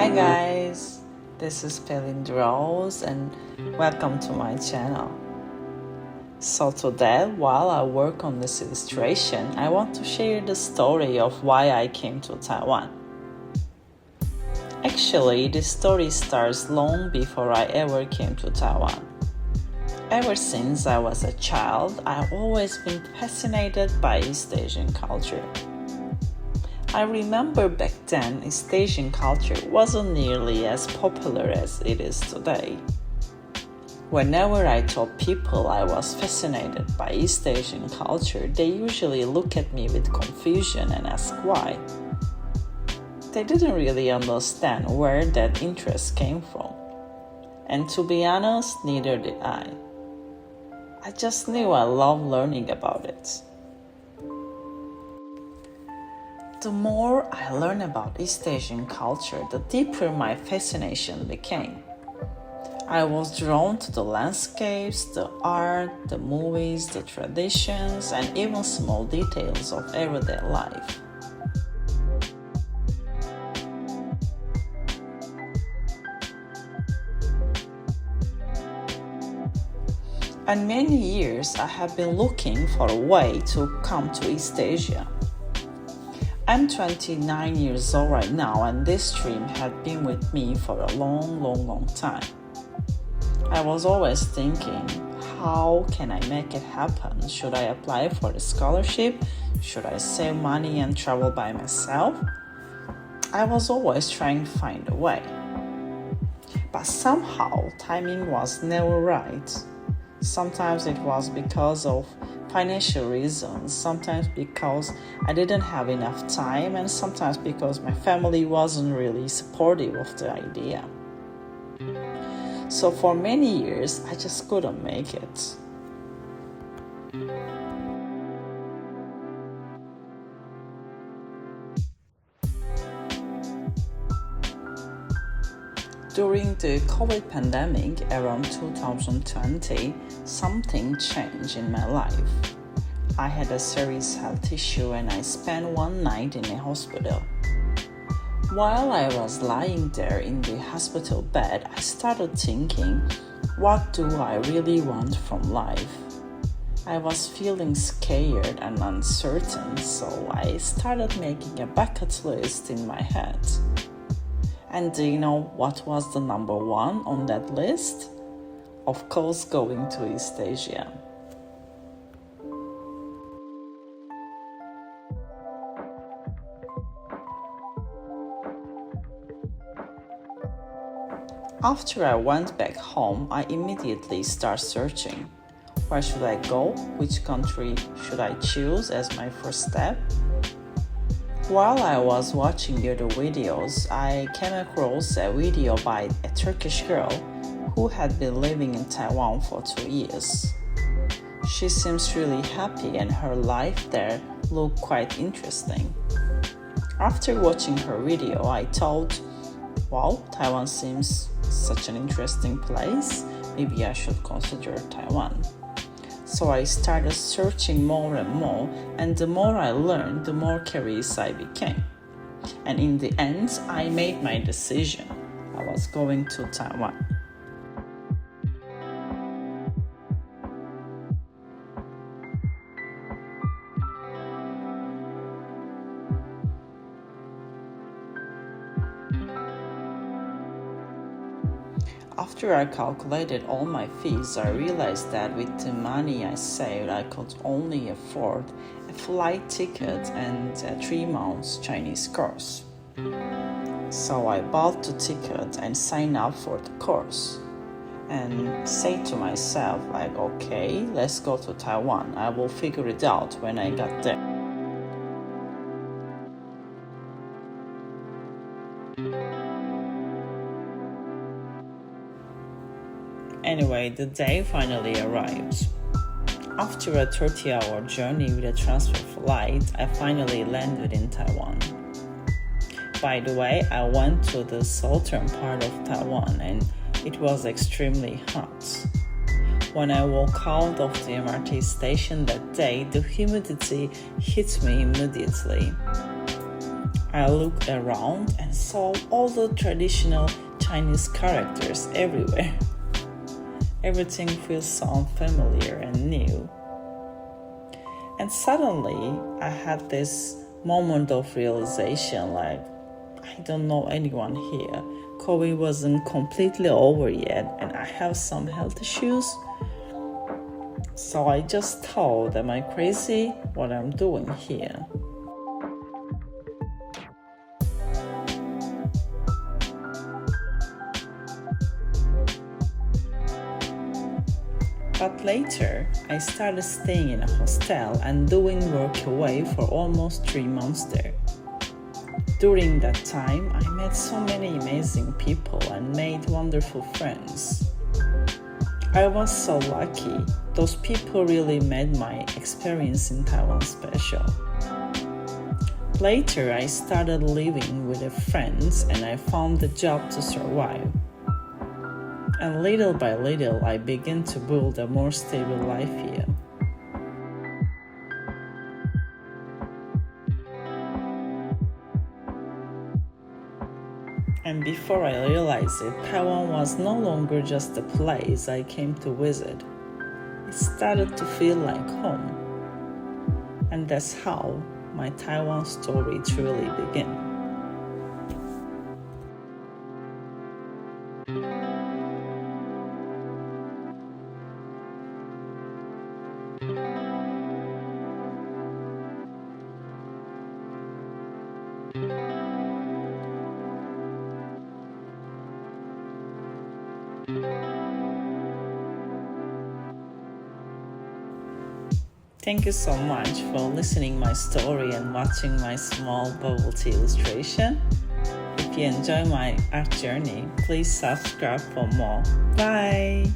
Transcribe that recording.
Hi guys, this is Pelindrose and welcome to my channel. So today, while I work on this illustration, I want to share the story of why I came to Taiwan. Actually, this story starts long before I ever came to Taiwan. Ever since I was a child, I've always been fascinated by East Asian culture. I remember back then, East Asian culture wasn't nearly as popular as it is today. Whenever I told people I was fascinated by East Asian culture, they usually look at me with confusion and ask why. They didn't really understand where that interest came from. And to be honest, neither did I. I just knew I loved learning about it. The more I learned about East Asian culture, the deeper my fascination became. I was drawn to the landscapes, the art, the movies, the traditions, and even small details of everyday life. And many years I have been looking for a way to come to East Asia. I'm 29 years old right now, and this dream had been with me for a long time. I was always thinking, how can I make it happen? Should I apply for a scholarship? Should I save money and travel by myself? I was always trying to find a way. But somehow, timing was never right. Sometimes it was because of financial reasons, sometimes because I didn't have enough time, and sometimes because my family wasn't really supportive of the idea. So for many years, I just couldn't make it. During the COVID pandemic around 2020, something changed in my life. I had a serious health issue and I spent one night in a hospital. While I was lying there in the hospital bed, I started thinking, what do I really want from life? I was feeling scared and uncertain, so I started making a bucket list in my head. And do you know what was the number one on that list? Of course, going to East Asia. After I went back home, I immediately started searching. Where should I go? Which country should I choose as my first step? While I was watching the other videos, I came across a video by a Turkish girl who had been living in Taiwan for 2 years. She seems really happy and her life there looked quite interesting. After watching her video, I thought, wow, Taiwan seems such an interesting place. Maybe I should consider Taiwan. So I started searching more and more, and the more I learned, the more curious I became. And in the end, I made my decision. I was going to Taiwan. After I calculated all my fees, I realized that with the money I saved, I could only afford a flight ticket and a 3 months Chinese course. So I bought the ticket and signed up for the course. And said to myself, like, okay, let's go to Taiwan. I will figure it out when I got there. Anyway, the day finally arrived. After a 30-hour journey with a transfer flight, I finally landed in Taiwan. By the way, I went to the southern part of Taiwan and it was extremely hot. When I walked out of the MRT station that day, the humidity hit me immediately. I looked around and saw all the traditional Chinese characters everywhere. Everything feels so unfamiliar and new. And suddenly, I had this moment of realization like, I don't know anyone here. COVID wasn't completely over yet, and I have some health issues. So I just thought, am I crazy? What I'm doing here? But later, I started staying in a hostel and doing work away for almost 3 months there. During that time, I met so many amazing people and made wonderful friends. I was so lucky. Those people really made my experience in Taiwan special. Later, I started living with friends and I found a job to survive. And little by little, I began to build a more stable life here. And before I realized it, Taiwan was no longer just a place I came to visit. It started to feel like home. And that's how my Taiwan story truly began. Thank you so much for listening my story and watching my small bubble tea illustration. If you enjoy my art journey, please subscribe for more. Bye!